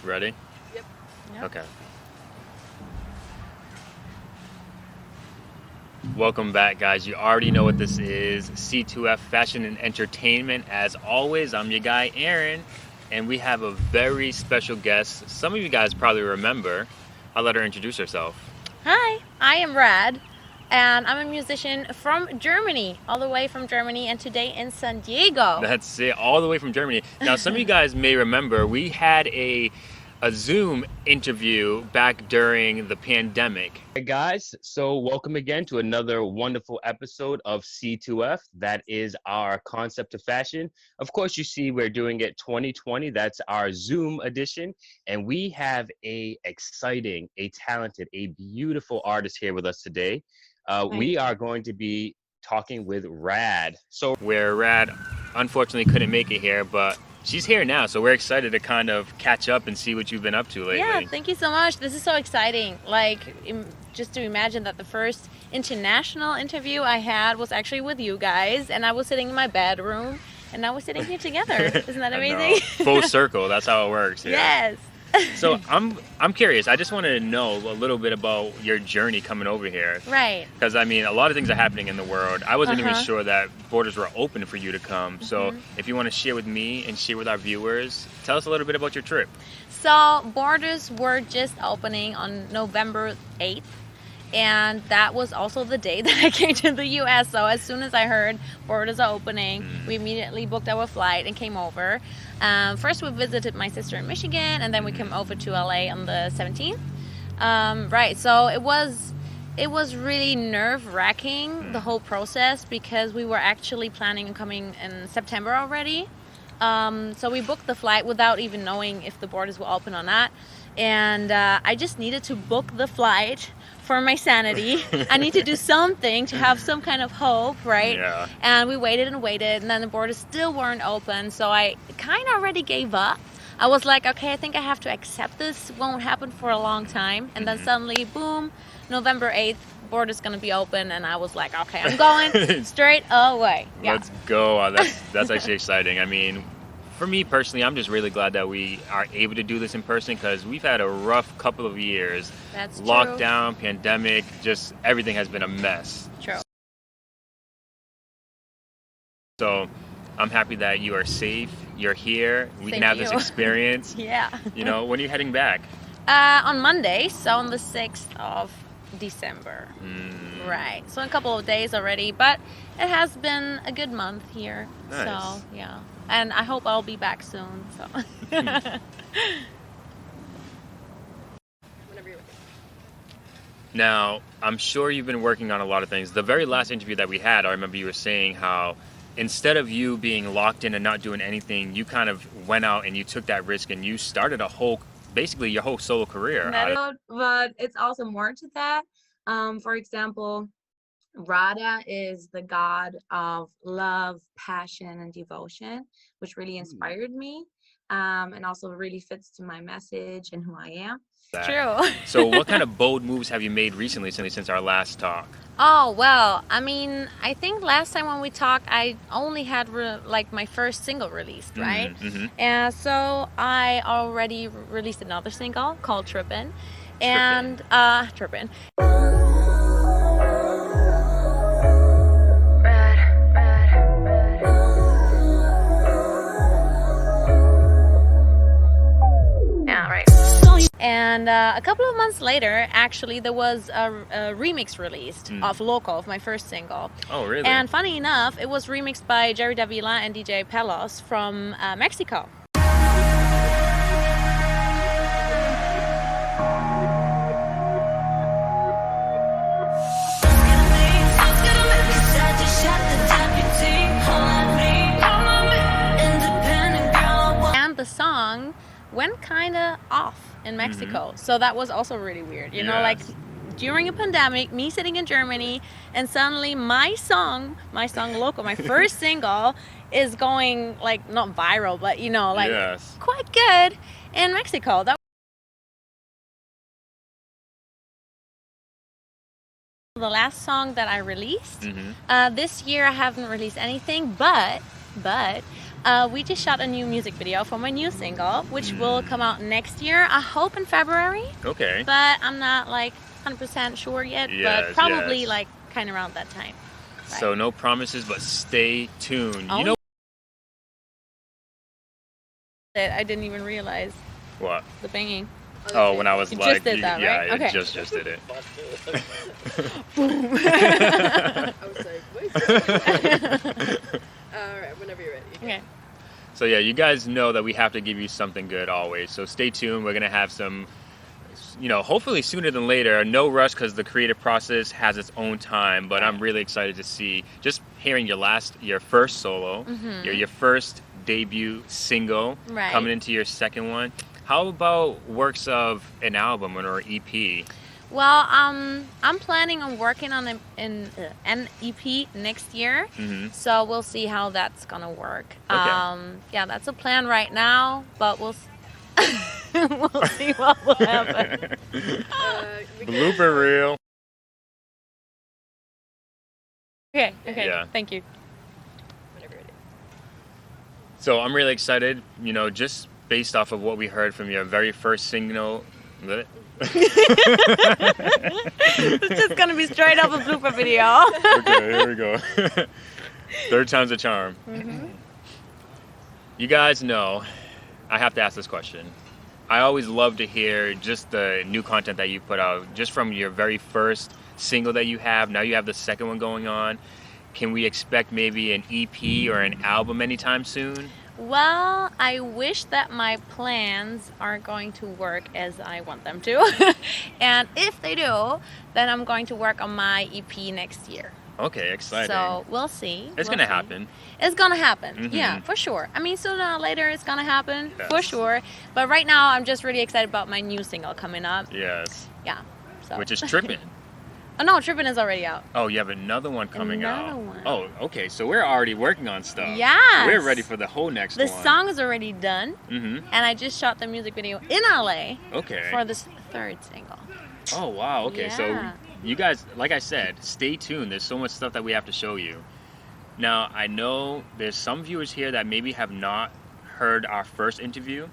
Ready? Yep. Okay. Welcome back, guys. You already know what this is. C2F Fashion and Entertainment. As always, I'm your guy, Aaron, and we have a very special guest. Some of you guys probably remember. I'll let her introduce herself. Hi, I am RADD, and I'm a musician from Germany, all the way from Germany, and today in San Diego. That's it, all the way from Germany. Now, some of you guys may remember we had a Zoom interview back during the pandemic. Hey guys, so welcome again to another wonderful episode of C2F. That is our concept of fashion. Of course, you see we're doing it 2020. That's our Zoom edition. And we have a exciting, a talented, a beautiful artist here with us today. We are going to be talking with RADD. So where RADD unfortunately couldn't make it here, but she's here now, so we're excited to kind of catch up and see what you've been up to lately. Yeah, thank you so much. This is so exciting. Like, just to imagine that the first international interview I had was actually with you guys, and I was sitting in my bedroom, and now we're sitting here together. Isn't that amazing? Full circle, that's how it works. Yeah. Yes. So I'm curious. I just wanted to know a little bit about your journey coming over here. Right. Because I mean, a lot of things are happening in the world. I wasn't even Uh-huh. sure that borders were open for you to come. So if you want to share with me and share with our viewers, tell us a little bit about your trip. So borders were just opening on November 8th, and that was also the day that I came to the US. So as soon as I heard borders are opening, we immediately booked our flight and came over. First we visited my sister in Michigan, and then we came over to LA on the 17th. Right, so it was really nerve-wracking, the whole process, because we were actually planning on coming in September already. So we booked the flight without even knowing if the borders will open or not. And I just needed to book the flight for my sanity. I need to do something to have some kind of hope, right? Yeah. And we waited and waited, and then the borders still weren't open. So I kind of already gave up. I was like, okay, I think I have to accept this. It won't happen for a long time. And then suddenly, boom, November 8th, border's gonna be open, and I was like, okay, I'm going straight away. Yeah. Let's go. That's actually exciting. I mean, for me personally, I'm just really glad that we are able to do this in person, because we've had a rough couple of years. That's true. Lockdown, pandemic, just everything has been a mess. True. So I'm happy that you are safe, you're here, we Same can have to this you. experience. Yeah. You know, when are you heading back? On Monday, so on the 6th of December. Right. So a couple of days already, but it has been a good month here. Nice. So, yeah. And I hope I'll be back soon. So. Whenever you're ready. Now, I'm sure you've been working on a lot of things. The very last interview that we had, I remember you were saying how instead of you being locked in and not doing anything, you kind of went out and you took that risk and you started basically your whole solo career. But it's also more to that. For example, Radha is the god of love, passion, and devotion, which really inspired me, and also really fits to my message and who I am. True. So what kind of bold moves have you made recently since our last talk? Oh, well, I mean, I think last time when we talked, I only had like my first single released, right? And so I already released another single called Trippin'. And Trippin'. Yeah, right. And a couple of months later, actually, there was a remix released of Loco, of my first single. Oh, really? And funny enough, it was remixed by Jerry Davila and DJ Pelos from Mexico. And the song went kind of off in Mexico. So that was also really weird. You know, like during a pandemic, me sitting in Germany, and suddenly my song Loco, my first single, is going like not viral, but you know, like quite good in Mexico. That the last song that I released. This year I haven't released anything, but We just shot a new music video for my new single, which will come out next year. I hope in February. Okay. But I'm not like 100% sure yet. Yes, but probably yes. like kind of around that time. Right. So no promises, but stay tuned. Oh, You know I didn't even realize what? the banging. Oh, when I was You like, just did that, yeah, right? I Okay. just did it. Boom. I was like, wait. All right, whenever you're ready. Okay. So yeah, you guys know that we have to give you something good always. So stay tuned. We're gonna have some, hopefully sooner than later. No rush because the creative process has its own time. But I'm really excited to see just hearing your first solo, your first debut single, Right. coming into your second one. How about works of an album or EP? Well, I'm planning on working on an EP next year, so we'll see how that's gonna work. Okay. Yeah, that's a plan right now, but we'll we'll see what will happen. Blooper reel. Okay, Yeah. thank you. Whenever you're ready. So I'm really excited, just based off of what we heard from your very first single. It's just gonna be straight up a blooper video. Okay, here we go. Third time's a charm. You guys know, I have to ask this question. I always love to hear just the new content that you put out, just from your very first single that you have. Now you have the second one going on. Can we expect maybe an EP or an album anytime soon? Well, I wish that my plans are going to work as I want them to. And if they do, then I'm going to work on my EP next year. Okay, exciting. So we'll see. It's gonna happen. It's gonna happen. Yeah, for sure. I mean, sooner or later it's gonna happen, for sure. But right now, I'm just really excited about my new single coming up. Yes. Yeah. So. Which is Trippin'. Oh no, Trippin' is already out. Oh, you have another one coming out. Another one. Oh, okay. So we're already working on stuff. Yes. We're ready for the whole next The one. song is already done, Mm-hmm. and I just shot the music video in LA Okay. for this third single. Oh, wow. Okay. So Yeah. you guys, like I said, stay tuned. There's so much stuff that we have to show you. Now, I know there's some viewers here that maybe have not heard our first interview.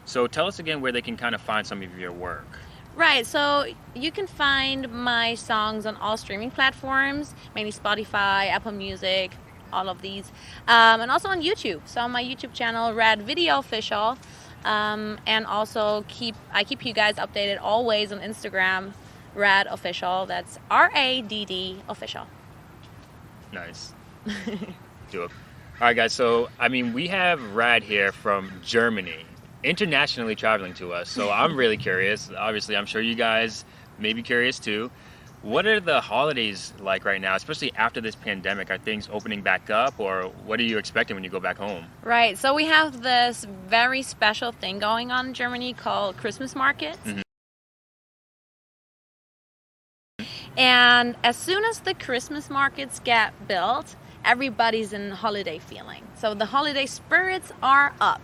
So tell us again where they can kind of find some of your work. Right, so you can find my songs on all streaming platforms, mainly Spotify, Apple Music, all of these, and also on YouTube. So on my YouTube channel, RADD Video Official, and also I keep you guys updated always on Instagram, RADD Official. That's RADD Official. Nice. Do it. All right, guys. So, we have Rad here from Germany, internationally traveling to us. So I'm really curious. Obviously, I'm sure you guys may be curious too. What are the holidays like right now, especially after this pandemic? Are things opening back up, or what are you expecting when you go back home? Right, so we have this very special thing going on in Germany called Christmas markets. And as soon as the Christmas markets get built, everybody's in holiday feeling. So the holiday spirits are up.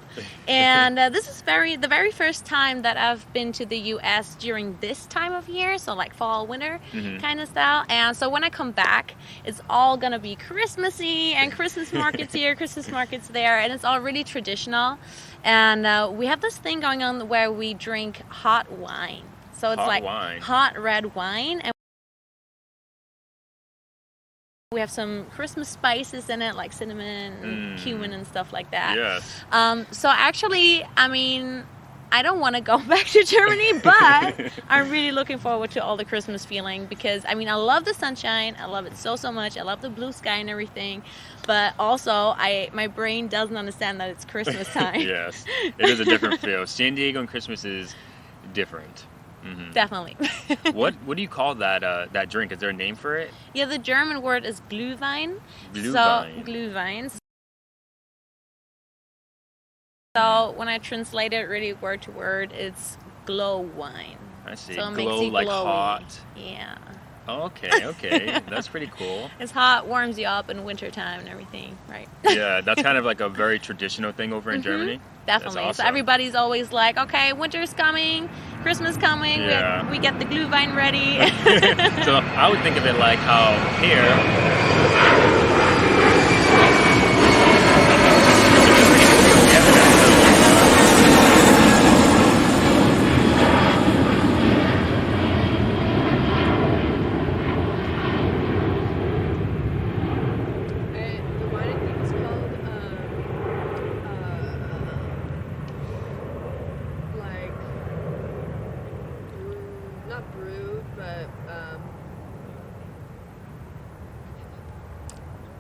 And this is the very first time that I've been to the US during this time of year, so like fall, winter kind of style. And so when I come back, it's all gonna be Christmassy and Christmas markets here, Christmas markets there, and it's all really traditional. And we have this thing going on where we drink hot wine. So it's hot red wine. And we have some Christmas spices in it, like cinnamon and cumin and stuff like that. Yes. So actually, I don't want to go back to Germany, but I'm really looking forward to all the Christmas feeling because, I love the sunshine. I love it so much. I love the blue sky and everything. But also, my brain doesn't understand that it's Christmas time. Yes. It is a different feel. San Diego and Christmas is different. Definitely. What do you call that drink? Is there a name for it? Yeah, the German word is Glühwein. Glühwein. So, Glühwein. So when I translate it really word to word, it's glow wine. I see. So it Glow makes you like glowy. hot. Yeah. Oh, okay. That's pretty cool. It's hot, warms you up in wintertime and everything, right? Yeah, that's kind of like a very traditional thing over in Germany. Definitely. That's awesome. So everybody's always like, okay, winter's coming, Christmas coming, Yeah. we get the Glühwein ready. So I would think of it like how here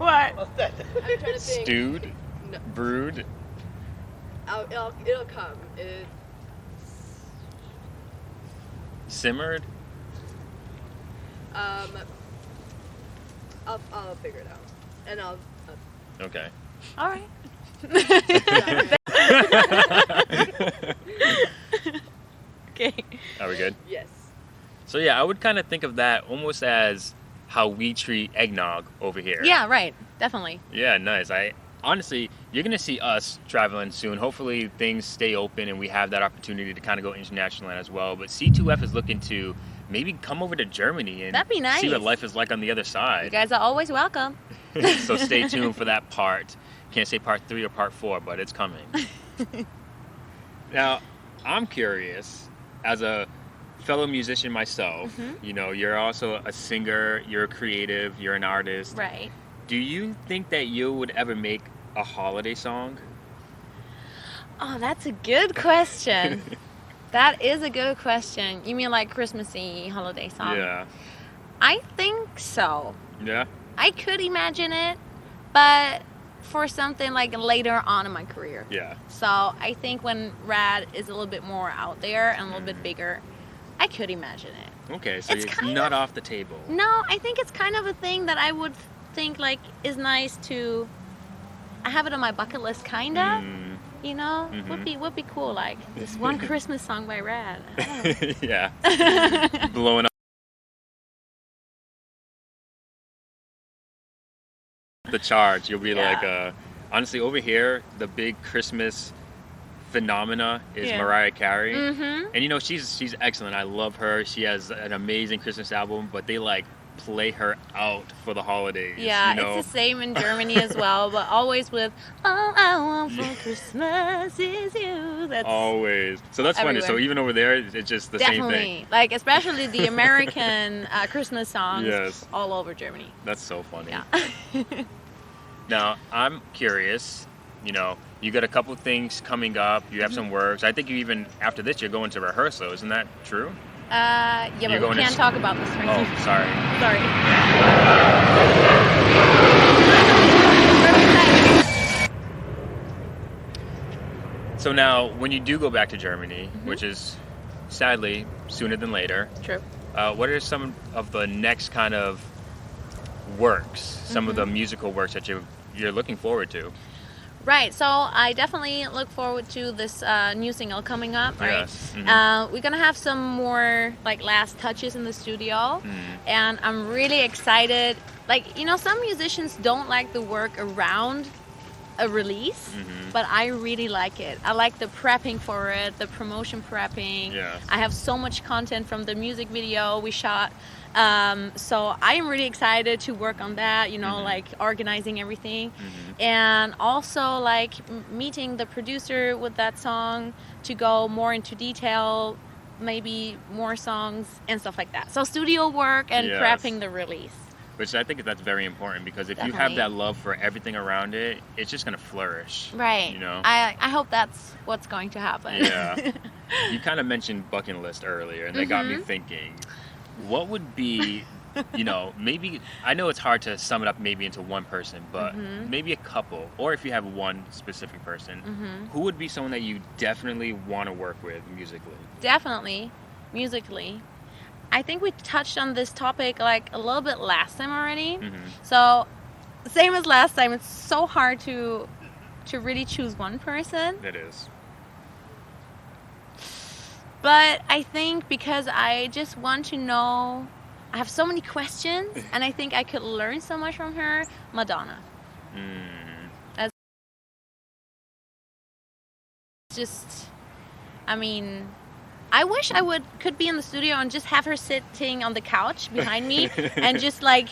What? I'm trying to think. Stewed, No, brewed, it'll come. It's simmered. I'll figure it out, and I'll. Okay. All right. Okay. Are we good? Yes. So yeah, I would kind of think of that almost as how we treat eggnog over here. Yeah, right. Definitely. Yeah, nice. I honestly, you're gonna see us traveling soon. Hopefully, things stay open and we have that opportunity to kind of go international as well. But C2F is looking to maybe come over to Germany and That'd be see what nice. life is like on the other You side. guys are always welcome. So stay tuned for that part. Can't say part 3 or part 4, but it's coming. Now, I'm curious, as a fellow musician myself, Mhm. you know, you're also a singer, you're a creative, you're an artist. Right. Do you think that you would ever make a holiday song? Oh, that's a good question. That is a good question. You mean like Christmassy holiday song? Yeah. I think so. Yeah? I could imagine it, but for something like later on in my career. Yeah. So I think when RAD is a little bit more out there and a little bit bigger, I could imagine it. Okay, so It's it's kind not of- off the table. No, I think it's kind of a thing that I would think like is nice to. I have it on my bucket list, kinda. Mm. You know, Mhm. would be cool. Like this one Christmas song by RAD. Yeah. Blowing up the charge. You'll be Yeah. like, honestly, over here, the big Christmas phenomena is Yeah. Mariah Carey. Mm-hmm. And you know, she's excellent. I love her. She has an amazing Christmas album, but they like play her out for the holidays. Yeah, you know? it's the same in Germany as well, but always with "All I want for Christmas is you." That's Always. So that's funny. So everywhere. even over there, it's just the same thing. definitely like, especially the American Christmas songs Yes. all over Germany. That's so funny. Yeah. Now, I'm curious, you know, you got a couple things coming up, you have some works. I think you even, after this, you're going to rehearsal. Isn't that true? Yeah, You're but going we to can't talk about this right Oh, now. sorry. Sorry. So now, when you do go back to Germany, Mm-hmm. which is sadly sooner than later, True. what are some of the next kind of works, some of the Mm-hmm. musical works that you're looking forward to? Right. So I definitely look forward to this new single coming up. Right. Yes. Mhm. We're gonna have some more like last touches in the studio, Mhm. and I'm really excited. Like, you know, some musicians don't like the work around a release, Mhm. but I really like it. I like the prepping for it, the promotion prepping. Yes. I have so much content from the music video we shot. So I am really excited to work on that, you know, Mhm. like organizing everything. Mhm. And also like meeting the producer with that song to go more into detail, maybe more songs and stuff like that. So studio work and Yes. prepping the release. Which I think that's very important, because if you have Definitely. that love for everything around it, it's just going to flourish. Right. You know? I hope that's what's going to happen. Yeah. You kind of mentioned bucket list earlier, and that got me Mhm. thinking, what would be, you know, maybe, I know it's hard to sum it up maybe into one person, but Mhm. maybe a couple, or if you have one specific person, Mhm. who would be someone that you definitely want to work with musically? Definitely, musically. I think we touched on this topic like a little bit last time already. Hmm. So, same as last time, it's so hard to really choose one person. It is. But I think because I just want to know, I have so many questions, and I think I could learn so much from her. Madonna. Mm. Just, I mean, I wish I could be in the studio and just have her sitting on the couch behind me and just like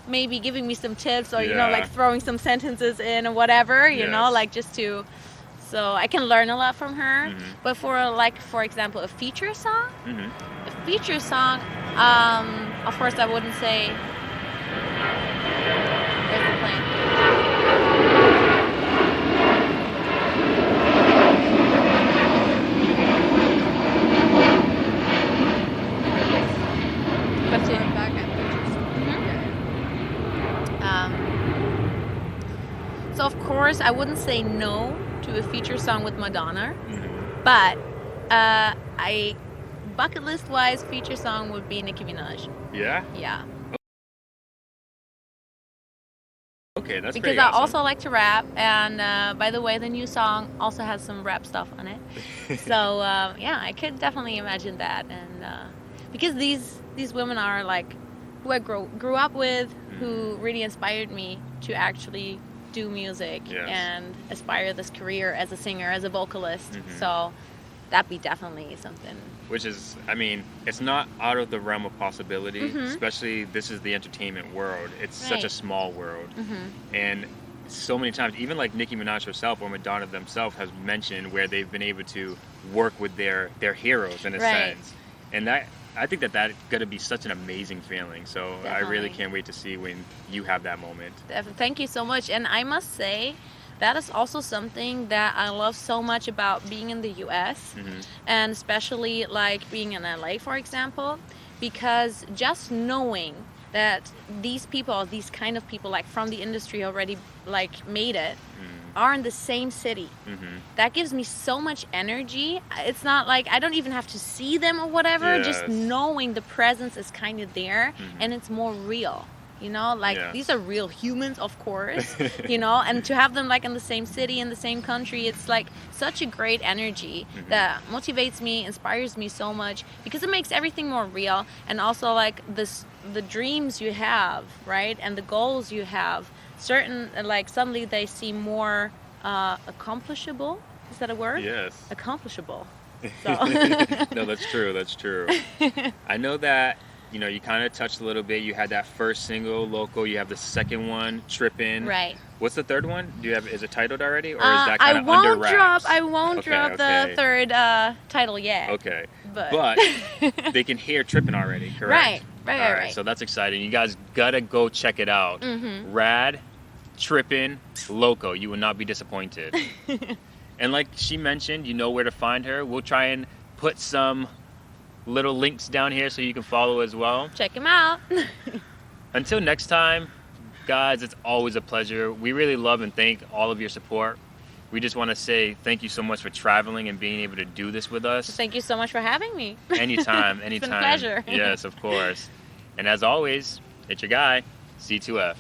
maybe giving me some tips, or you know, Yeah. like throwing some sentences in or whatever, you know, Yes. like just to, so I can learn a lot from her. Mhm. But for like, for example, a feature song, Hmm. of course I wouldn't say. Where's the plane? Continue. Back at pictures. Mhm. So of course, I wouldn't say no to a feature song with Madonna, Mhm. but I bucket list wise feature song would be Nicki Minaj. Yeah? Yeah, Okay, that's because pretty I awesome. also like to rap, and by the way, the new song also has some rap stuff on it. So yeah, I could definitely imagine that, and because these women are like who I grew up with, who really inspired me to actually do music Yes. and aspire this career as a singer, as a vocalist. Mhm. So that'd be definitely something. Which is, I mean, it's not out of the realm of possibility, Mhm. especially this is the entertainment world. It's such a Right. small world. Hmm. And so many times, even like Nicki Minaj herself or Madonna themselves has mentioned where they've been able to work with their heroes in a Right. sense. And that, I think that's gonna be such an amazing feeling. So I really Definitely. can't wait to see when you have that moment. Thank you so much. And I must say, that is also something that I love so much about being in the US, Mhm. and especially like being in LA, for example, because just knowing that these people, these kind of people, like from the industry already like made it, are in the same city. Mhm. That gives me so much energy. It's not like I don't even have to see them or whatever. Just Yes. knowing the presence is kind of there, Mhm. and it's more real. You know, like Yes. these are real humans, of course. You know, and to have them like in the same city, in the same country, it's like such a great energy Mhm. that motivates me, inspires me so much, because it makes everything more real, and also like the dreams you have, right, and the goals you have. Certain like suddenly they seem more accomplishable. Is that a word? Yes. Accomplishable. So. No, that's true. That's true. I know that, you know, you kind of touched a little bit. You had that first single, Local. You have the second one, Trippin'. Right. What's the third one? Do you have, is it titled already? Or is that kind I of won't under wraps? I won't Okay, drop okay. the third title yet. Okay. But, They can hear Trippin' already, correct? Right. All right. So that's exciting. You guys gotta go check it out. Mhm. RADD, Trippin', Loco. You will not be disappointed. And like she mentioned, you know where to find her. We'll try and put some little links down here so you can follow as well. Check him out. Until next time, guys, it's always a pleasure. We really love and thank all of your support. We just want to say thank you so much for traveling and being able to do this with us. Thank you so much for having me. Anytime, anytime. It's been a pleasure. Yes, of course. And as always, it's your guy, C2F.